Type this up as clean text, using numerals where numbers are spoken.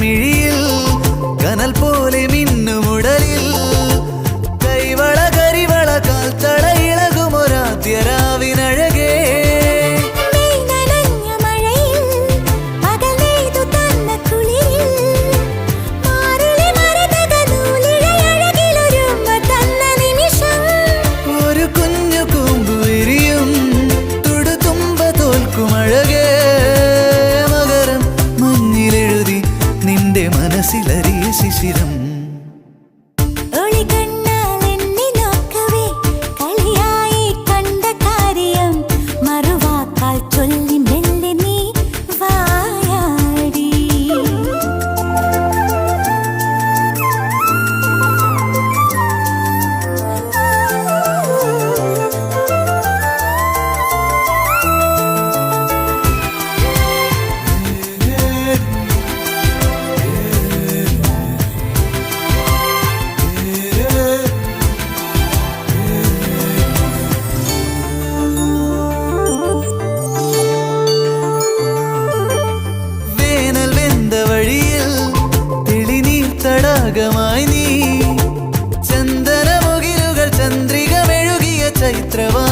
മിഴിയിൽ കനൽ പോലെ മിന്നുമുടലിൽ കൈവള കരിവള കാൽത്തട ഇളകുമൊരാദ്യരാവിനഴകേ ഒരു കുഞ്ഞു കൂമ്പു വിരിയും തുടുതുമ്പ തോൽക്കുമഴകേ മകരം മഞ്ഞിലെഴുതി നിന്റെ മനസ്സിലറിയ ശിശിരം തടാകമായി നീ ചന്ദനമുകിലുകൾ ചന്ദ്രിക മെഴുകിയ ചൈത്രവാ